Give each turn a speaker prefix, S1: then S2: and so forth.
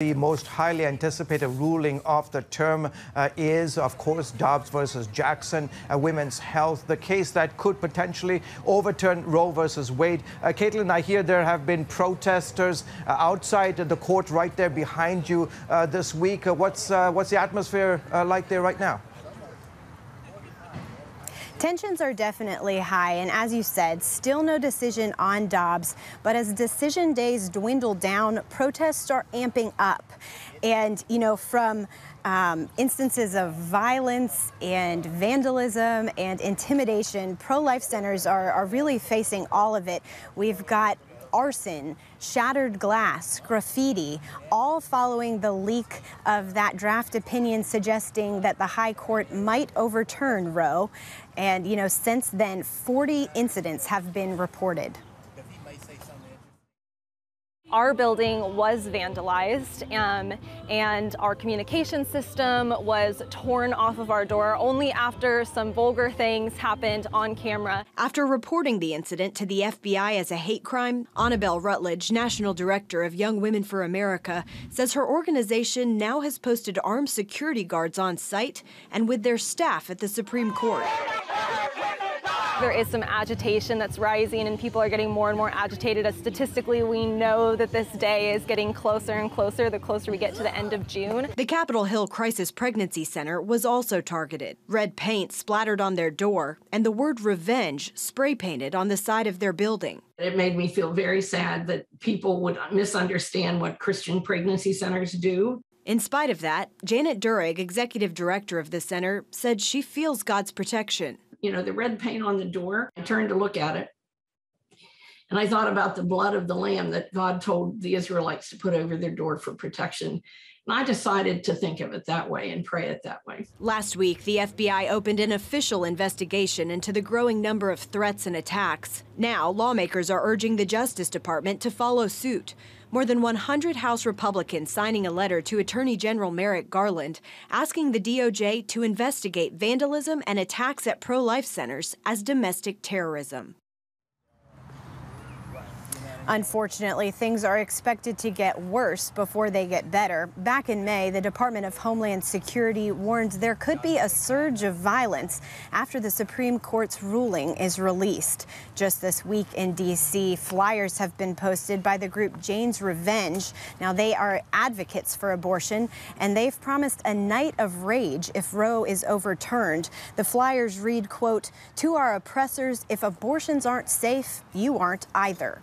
S1: The most highly anticipated ruling of the term is, of course, Dobbs versus Jackson, women's health, the case that could potentially overturn Roe versus Wade. Caitlin, I hear there have been protesters outside the court right there behind you this week. What's the atmosphere like there right now?
S2: Tensions are definitely high, and as you said, still no decision on Dobbs. But as decision days dwindle down, protests are amping up. And, you know, from instances of violence and vandalism and intimidation, pro-life centers are really facing all of it. We've got arson, shattered glass, graffiti, all following the leak of that draft opinion suggesting that the High Court might overturn Roe. And, you know, since then, 40 incidents have been reported.
S3: Our building was vandalized and our communication system was torn off of our door only after some vulgar things happened on camera.
S2: After reporting the incident to the FBI as a hate crime, Annabelle Rutledge, National Director of Young Women for America, says her organization now has posted armed security guards on site and with their staff at the Supreme Court.
S3: There is some agitation that's rising and people are getting more and more agitated as statistically we know that this day is getting closer and closer the closer we get to the end of June.
S2: The Capitol Hill Crisis Pregnancy Center was also targeted. Red paint splattered on their door and the word revenge spray painted on the side of their building.
S4: It made me feel very sad that people would misunderstand what Christian pregnancy centers do.
S2: In spite of that, Janet Durig, executive director of the center, said she feels God's protection.
S4: You know, the red paint on the door, I turned to look at it, and I thought about the blood of the lamb that God told the Israelites to put over their door for protection. And I decided to think of it that way and pray it that way.
S2: Last week, the FBI opened an official investigation into the growing number of threats and attacks. Now, lawmakers are urging the Justice Department to follow suit. More than 100 House Republicans signing a letter to Attorney General Merrick Garland asking the DOJ to investigate vandalism and attacks at pro-life centers as domestic terrorism. Unfortunately, things are expected to get worse before they get better. Back in May, the Department of Homeland Security warned there could be a surge of violence after the Supreme Court's ruling is released. Just this week in D.C., flyers have been posted by the group Jane's Revenge. Now, they are advocates for abortion, and they've promised a night of rage if Roe is overturned. The flyers read, quote, "To our oppressors, if abortions aren't safe, you aren't either."